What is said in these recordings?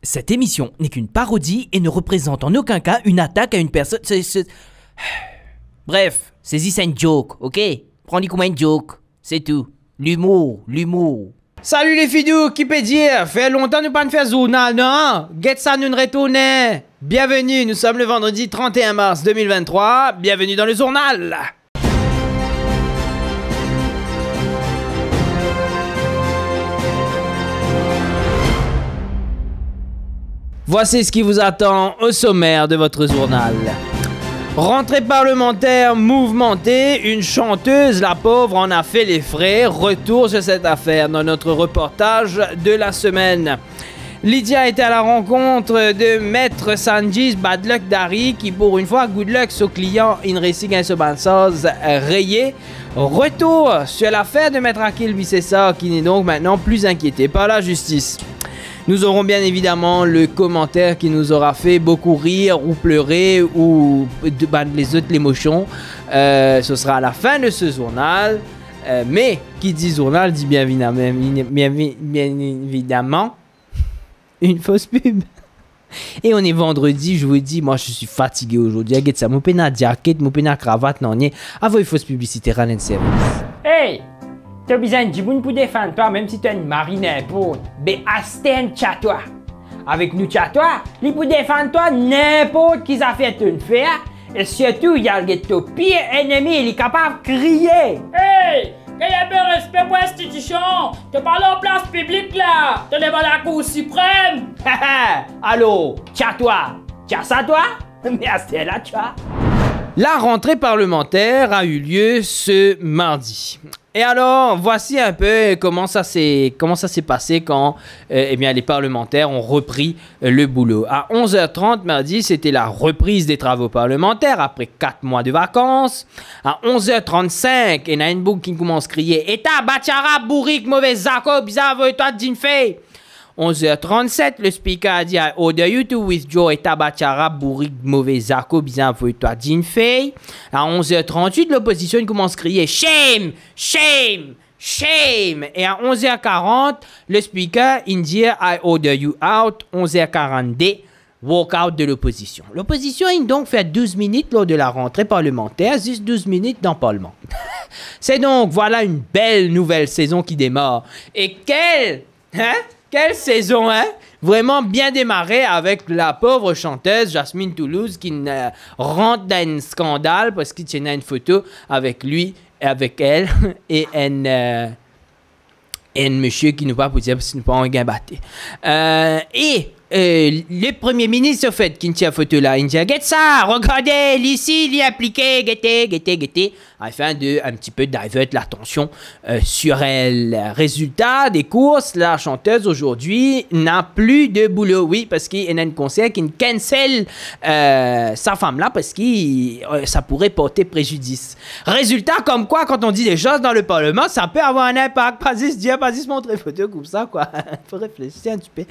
Cette émission n'est qu'une parodie et ne représente en aucun cas une attaque à une personne. Bref, c'est une joke, ok? Prends-le comme une joke, c'est tout. L'humour. Salut les fidous, qui peut dire? Fait longtemps nous pas faire journal, non? Get ça, nous retournons. Bienvenue, nous sommes le vendredi 31 mars 2023. Bienvenue dans le journal. Voici ce qui vous attend au sommaire de votre journal. Rentrée parlementaire mouvementée, une chanteuse, la pauvre, en a fait les frais. Retour sur cette affaire dans notre reportage de la semaine. Lydia était à la rencontre de Maître Sanjis Bad Luck Dari qui pour une fois, good luck, son client in racing et ce bansaz rayé. Retour sur l'affaire de Maître Akil Bissessa qui n'est donc maintenant plus inquiété par la justice. Nous aurons bien évidemment le commentaire qui nous aura fait beaucoup rire ou pleurer ou les autres l'émotion. Ce sera à la fin de ce journal. Mais qui dit journal dit bien évidemment une fausse pub. Et on est vendredi, je vous dis, moi je suis fatigué aujourd'hui. Regarde ça, mon pena jacket, mon pena cravate, non, avant une fausse publicité, run service. Hey! T'as besoin de Djiboun pour défendre toi, même si t'as une marine pour. Mais Asten tcha-toi. Avec nous tcha-toi, il peut défendre toi n'importe qui a fait une faire. Et surtout, il y a le pire ennemi, il est capable de crier. Hey! Qu'il y ait un peu de respect pour l'institution! Tu parles en place publique là! Tu es devant la Cour suprême! Allô, tcha-toi! Tcha ça toi? Mais Asten là, tcha. La rentrée parlementaire a eu lieu ce mardi. Et alors, voici un peu comment ça s'est passé quand eh bien, les parlementaires ont repris le boulot. À 11h30 mardi, c'était la reprise des travaux parlementaires après 4 mois de vacances. À 11h35, il y a une boucle qui commence à crier « État, bachara, bourrique, mauvais zako, bizarre, toi d'une fille !» 11h37, le speaker a dit « I order you to withdraw État bachara, bourrique, mauvais zako, bizarre, toi d'une fille !» À 11h38, l'opposition commence à crier « Shame! Shame! Shame! » Et à 11h40, le speaker il dit « I order you out » 11h42, walk-out de l'opposition. L'opposition a donc fait 12 minutes lors de la rentrée parlementaire, juste 12 minutes dans le Parlement. C'est donc, voilà une belle nouvelle saison qui démarre. Et quelle saison, hein? Vraiment bien démarré avec la pauvre chanteuse Jasmine Toulouse qui rentre dans un scandale parce qu'il tient une photo avec lui, avec elle et un monsieur qui nous pas pour dire parce qu'il nous pas un gain batté. Le premier ministre, au fait, qui tient la photo là, il dit « Regarde ça, regardez, ici, il est appliqué, guettez. » Afin de un petit peu divert l'attention sur elle. Résultat des courses, la chanteuse aujourd'hui n'a plus de boulot. Oui, parce qu'il y a un conseil qui cancelle sa femme là parce que ça pourrait porter préjudice. Résultat, comme quoi, quand on dit des choses dans le Parlement, ça peut avoir un impact. Pas se montrer photo comme ça, quoi. Faut réfléchir un petit peu.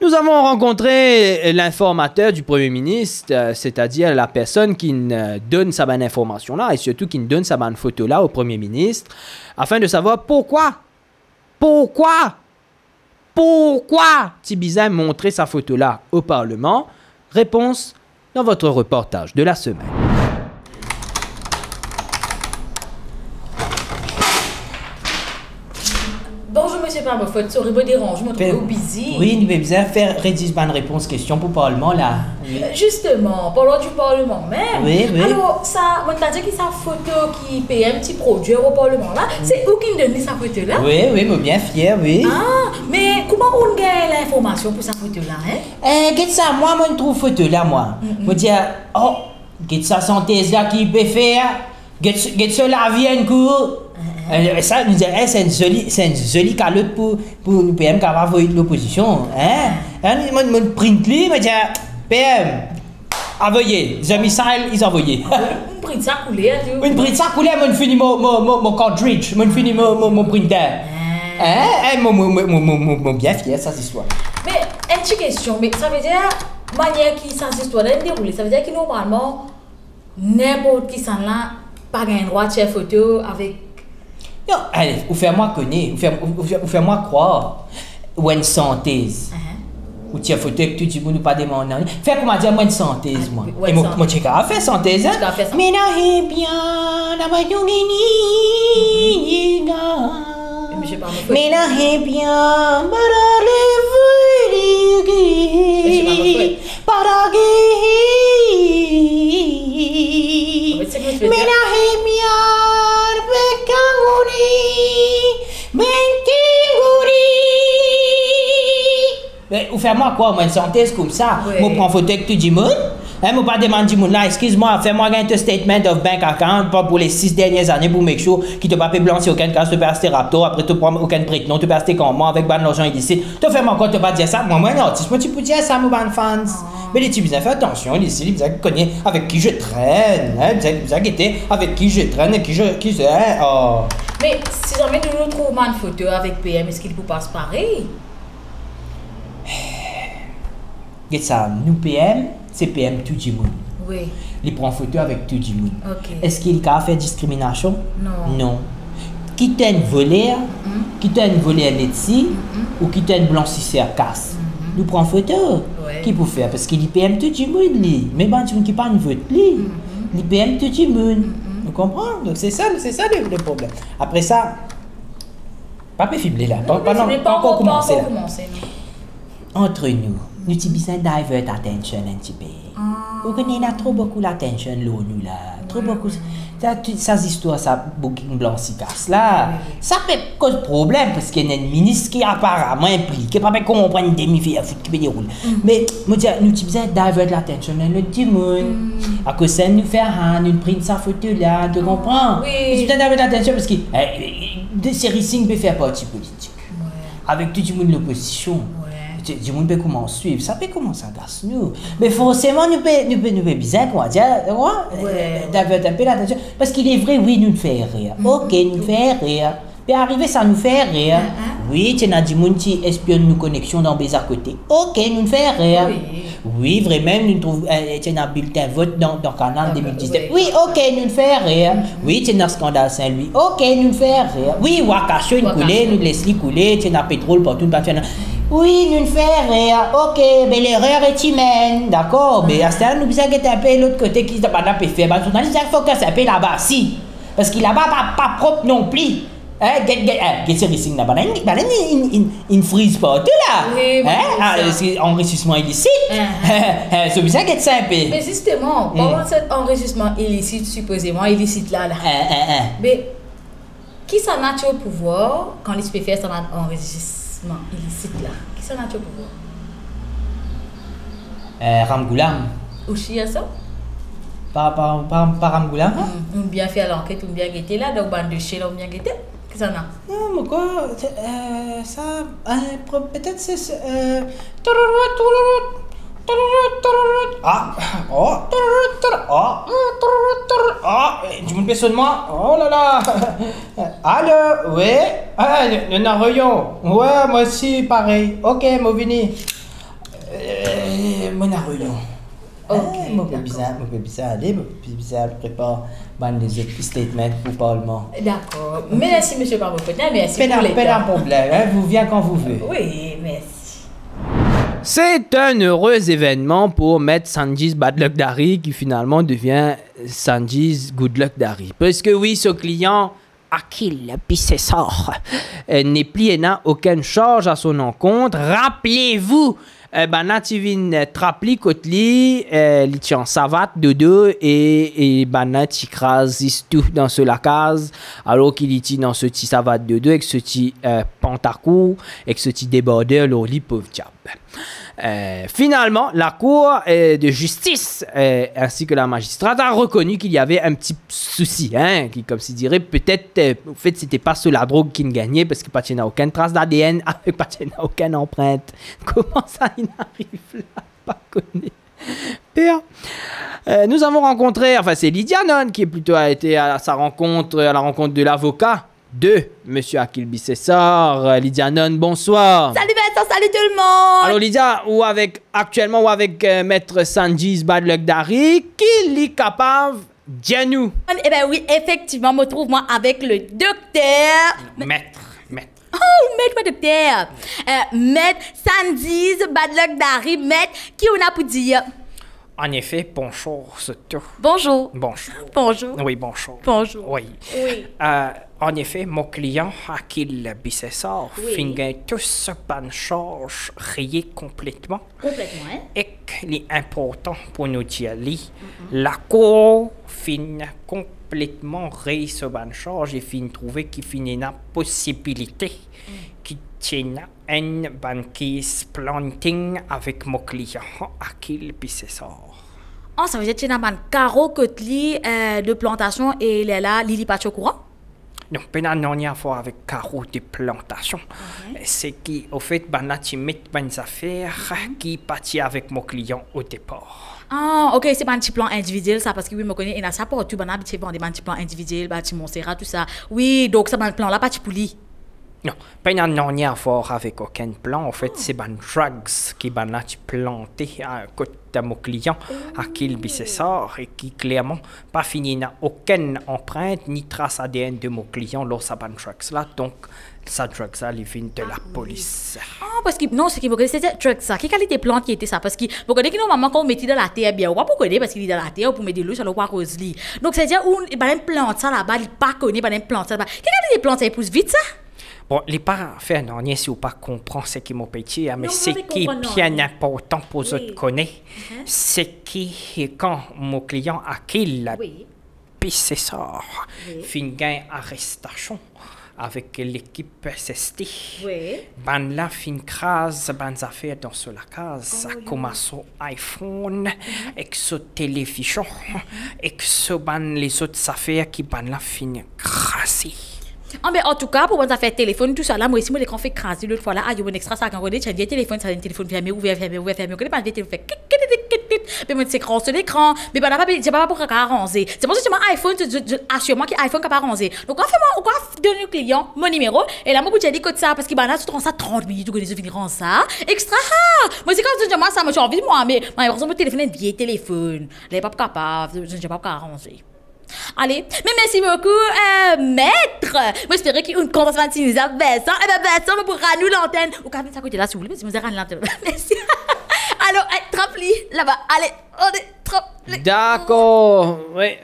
Nous avons rencontré l'informateur du Premier ministre, c'est-à-dire la personne qui donne sa bonne information là et surtout qui donne sa bonne photo là au Premier ministre, afin de savoir pourquoi Tibizan montrait sa photo là au Parlement. Réponse dans votre reportage de la semaine. Bonjour monsieur Parmofote, sorry, me dérange, je me trouve busy. Oui, nous avons besoin de faire rédiger une réponse question pour le Parlement là. Justement, parlons du Parlement même. Oui. Alors, ça, on t'a dit que sa photo qui paye un petit produit au Parlement là, c'est où qui donne sa photo là? Oui, je suis bien fier, oui. Ah, mais comment on gagne l'information pour sa photo là, hein? Qu'est-ce que ça, moi, je trouve photo là, moi. Je dis, oh, qu'est-ce que ça synthèse là qui peut faire? Qu'est-ce que ça la vie un coup? Ça, nous dirait, c'est une jolie calotte pour nous PM qui va voter l'opposition. Mon print li, me dit, PM, envoyé. Les amis, ils ont envoyé. Une print ça coulé, tu Une print ça coulé, mon fini mon cartridge, mon fini mon printer. Mon bien fier, ça, c'est histoire. Mais, une petite question, mais ça veut dire, manière qui sans histoire est déroulée, ça veut dire que normalement, n'importe qui s'en là, pas un droit de faire photo avec. Non, allez, ou fais-moi connaître, ou fais-moi croire, ou une synthèse. Ou tu as photo avec tout le monde ou pas demander. Fais comment dire, moi une synthèse, moi. Ouais, Et moi, synthèse. moi, tu as fait synthèse, hein? Tu as fait synthèse. Mais là, eh bien, la Mais j'ai pas mon mais là, eh bien, c'est que je fais mais là, eh bien, ou fais-moi quoi, moi, une synthèse comme ça. Ouais. Moi, prends photo avec tout le monde. Hein, moi, pas demander du monde là, excuse-moi, fais-moi un statement of bank account pas pour les 6 dernières années pour make sure qui te pas payer blanc si aucun cas te paye acheter raptor, après tu prends aucun prêt, non, tu peux acheter comme moi avec ban l'argent illicite. Tu fais-moi quoi, tu pas dire ça, moi, un artiste, moi, tu peux dire ça, moi, ban fans. Mais les types, fais attention, ici, ils connaissent avec qui je traîne, hein, vous inquiétez, avec qui je traîne et qui je, hein, oh. Mais si jamais nous nous trouvons une photo avec PM, est-ce qu'il peut pas se pareil? Et ça, nous PM, c'est PM tout le monde. Oui. Il prend photo avec tout le monde. Ok. Est-ce qu'il a fait discrimination? Non. Non. Qui t'a une voleur, qui t'a une voleur Letzi, ou qui t'a une blanchisseur casse? Nous prenons photo. Ouais. Qui peut faire? Parce qu'il y PM tout le monde, lui. Mais ben, tu ne pas une vote, lui. Il PM tout le monde. Vous comprenez? Donc c'est ça le problème. Après ça, pas fibler là. Pas encore commencer là. Entre nous avons besoin de divert attention un petit peu. Vous connaissez là trop beaucoup l'attention l'ONU là, trop beaucoup. Ça histoire ça booking blanc si casse là, ça peut cause problème parce qu'il y a un ministre qui est apparemment impliqué, pas qu'on comprenne une demi-fille à foutre qui peut dérouler. Mais nous avons besoin de divert l'attention le petit monde. À cause ça nous fait nous prendre sa photo là, tu comprends? Oui. Nous avons besoin de divert l'attention parce que de série 5 peut faire partie politique. Avec tout le monde l'opposition. Du monde peut commencer à suivre, ça peut commencer à gasser nous. Mais forcément, nous peut bien, comment dire, d'avoir un peu l'attention. Parce qu'il est vrai, oui, nous nous fait rire. Ok, nous fait rire. Puis arriver, ça nous fait rire. Oui, tu as du monde qui espionne nos connexions dans les à côté. Ok, nous nous fait rire. Oui, vraiment, nous trouvons, tu as un bulletin vote dans le canal 2019. Oui, ok, nous nous fait rire. Oui, tu as un scandale Saint-Louis. Ok, nous nous fait rire. Oui, Wakacho, une coulée, nous laisse couler, tu as un pétrole partout, oui, nous nous fait rire. Ok, mais l'erreur est humaine, d'accord. Mais à ce temps, nous besoin de un peu l'autre côté qui se pas faire. Il faut que ça paye là-bas, si. Parce qu'il là-bas, pas propre non plus. Qu'est-ce que c'est là-bas? Il ne frise pas tout là. Oui, c'est enrichissement illicite. C'est besoin d'être simple. Mais justement, pendant cet enrichissement illicite, supposément illicite là. Mais qui s'en a au pouvoir quand il se fait faire ça enrichissement illicite là? Qui s'en a au pouvoir? Ramgoulam. Ou chia ça? Pas Ramgoulam? On bien fait l'enquête, on bien guetté là, donc bande de chiens, on bien guetté. Qui s'en a? Non, mais quoi? Ça. Peut-être c'est. Du monde personne moi. Oh là là. Allô, ouais. Le Naroyon. Ouais, moi aussi pareil. Ok, moi vini. Mon Naroyon. Ok. Moi peut bizarre aller, moi peut bizarre prépare ban des autres statements pour le Parlement. D'accord. Merci monsieur Barbeau-Potin, merci pour les Pas de problème, hein, vous venez quand vous voulez. Oui, merci. C'est un heureux événement pour Maître Sanjis Bad Luck Dari qui finalement devient Sanjis Good Luck Dari. Parce que oui, ce client, Akil Bissessor, n'est plus et n'a aucune charge à son encontre. Rappelez-vous, Banativin Trapli Kotli, li tient savate de deux et Banat crase tout dans ce lacase alors qu'il était dans ce petit savate de deux avec ce petit pantacourt avec ce petit débordeur l'oli pauvre diable. Finalement, la Cour de justice ainsi que la magistrate a reconnu qu'il y avait un petit souci, hein, qui, comme s'il dirait, peut-être, au fait, c'était pas sur la drogue qu'il gagnait parce qu'il n'y a aucune trace d'ADN, avec pas aucune empreinte. Comment ça, il arrive là, pas connu. Père. Nous avons rencontré, enfin, c'est Lydia Non qui plutôt a été à la rencontre de l'avocat de Monsieur Akil Bissessor. Lydia Non, bonsoir. Salut Vincent, salut tout le monde. Alors Lydia, actuellement Maître Sanjis Bad Luck Dari, qui est capable de nous? Eh bien oui, effectivement, me trouve moi avec le docteur. Maître. Oh, maître, what de terre. Maître, Sandiz, bad luck d'Harry, maître, qui on a pour dire? En effet, bonjour, c'est tout. Bonjour. Bonjour. Bonjour. Oui, bonjour. Bonjour. Oui. Oui. En effet, mon client, Akil Bissessar, finit tous ban charge rayé complètement. Complètement, hein? Et qu'il est important pour nous dire, la cour finit complètement rayé ce ban charge et finit trouver qu'il finit la possibilité qui tient une banquise planting avec mon client, Akil Bissessar. Oh, ça veut dire que tu as un carreau côté de plantation et il est là, Lili pas au courant? Non, ben non, il y a à voir avec carreau de plantation. C'est qui, au fait, ben là, tu mets des affaires qui partent avec mon client au départ. Ah, ok, c'est pas un petit plan individuel, ça, parce que oui, je me connais, il y a ça pour tout, ben là, tu vends des petits plans individuels, ben tu Montserrat, tout ça. Oui, donc ça, ben le plan là, pas tu poulis. Non, ben non, il y a à voir avec aucun plan. En fait, c'est ben drugs qui ben là, tu planté à côté de mon client, Akil Bissessar, et qui clairement pas fini n'a aucune empreinte ni trace ADN de mon client lors de sa ban drugs là. Donc, sa drugs là, il vient de la police. Ah, parce que non, ce qui me connaît, c'était drugs ça. Quelle qualité plante qui était ça? Parce que vous connaissez que nos mamans, quand on mettait dans la terre, bien, on va pas connaître parce qu'il est dans la terre, pour mettre de l'eau, ça le voit cause lit. Donc, c'est-à-dire, où, ben, une plante ça là-bas, il pas connaît, ben, une plante ça là-bas. Quelle qualité plante ça pousse vite ça? Bon, les parents, fait non, ni si vous pas comprendre ce qui m'a payé, mais Non, ce vous qui est comprenez, bien non. important pour vous Oui. connaître, c'est que quand mon client Akil Oui. Bissessar Oui. fin gain arrestation avec l'équipe SST, Oui. ben là fin crase ben affaires dans sur la case, comme son iPhone, et ce télévision, et que ben les autres affaires qui ben là fin crasé. Ah, mais en tout cas, pour moi, ça fait téléphone, tout ça là, moi aussi, moi, les quand fait craser l'autre fois là, il y a un extra, ça, quand on dit, tu as un vieil téléphone, ça a un téléphone fermé, ouvert, fermé, ouvert, fermé, on connaît pas un vieil téléphone, fait mais moi, c'est grand sur l'écran, mais ben, là, j'ai pas pour arranger. C'est pour ça que mon iPhone, assure-moi qu'il iPhone qui pas arrangé. Donc, on va donner au client mon numéro, et là, moi, j'ai dit que ça, parce que ben là, tu te rends ça 30 minutes, tu connais, tu finir en ça, extra, moi, c'est quand je dis, moi, ça, moi, j'ai envie de moi, mais, par exemple, mon téléphone est un vieil téléphone, là, pas capable, je n'ai pas arranger. Allez, mais merci beaucoup, maître. Moi, j'espérais qu'il y ait une conversation avec Vincent. Eh bien, Vincent, pour nous l'antenne. Ou quand même, ça côté là, si vous voulez, mais si vous avez l'antenne. Merci. Alors, trempe-li, là-bas. Allez, on est trempe-li. D'accord. Ouais,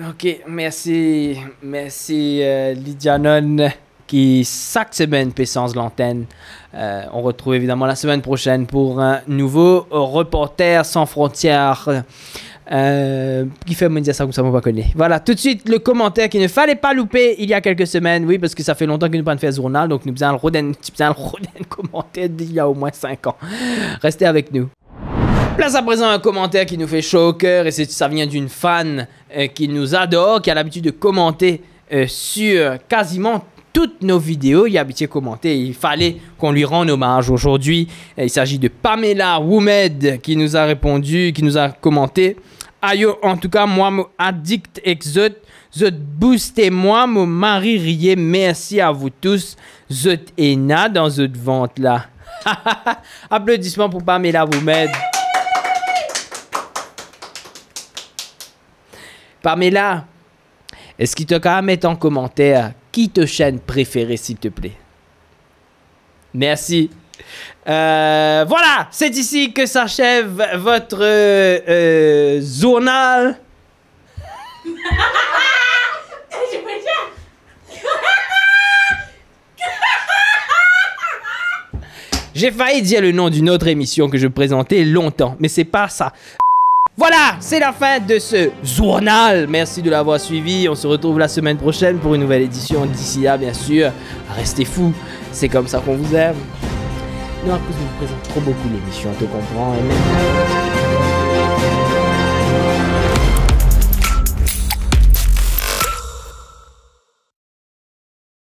ok, merci. Merci, Lydia Non, qui chaque semaine puissance l'antenne. On retrouve évidemment la semaine prochaine pour un nouveau Reporter sans frontières. Qui fait me dire ça comme ça, moi pas connaît. Voilà, tout de suite le commentaire qu'il ne fallait pas louper il y a quelques semaines, oui, parce que ça fait longtemps que nous n'avons pas fait journal, donc nous faisons le roden commentaire d'il y a au moins 5 ans. Restez avec nous. Place à présent un commentaire qui nous fait chaud au cœur, et ça vient d'une fan qui nous adore, qui a l'habitude de commenter sur quasiment toutes nos vidéos. Il est habitué à commenter, il fallait qu'on lui rende hommage aujourd'hui. Il s'agit de Pamela Woumed qui nous a répondu, qui nous a commenté. Ayo, en tout cas, moi, mon addict exot, zot boostez moi, mon mari riez, merci à vous tous, zot ena dans zot vente là. Applaudissements pour Pamela Woumed. Pamela, est-ce qu'il te peut mettre en commentaire qui te chaîne préférée, s'il te plaît? Merci. Voilà, c'est ici que s'achève votre journal. J'ai failli dire le nom d'une autre émission que je présentais longtemps, mais c'est pas ça. Voilà, c'est la fin de ce journal. Merci de l'avoir suivi. On se retrouve la semaine prochaine pour une nouvelle édition. D'ici là, bien sûr, restez fous. C'est comme ça qu'on vous aime. Non, en plus, je vous présente trop beaucoup l'émission, on te comprend.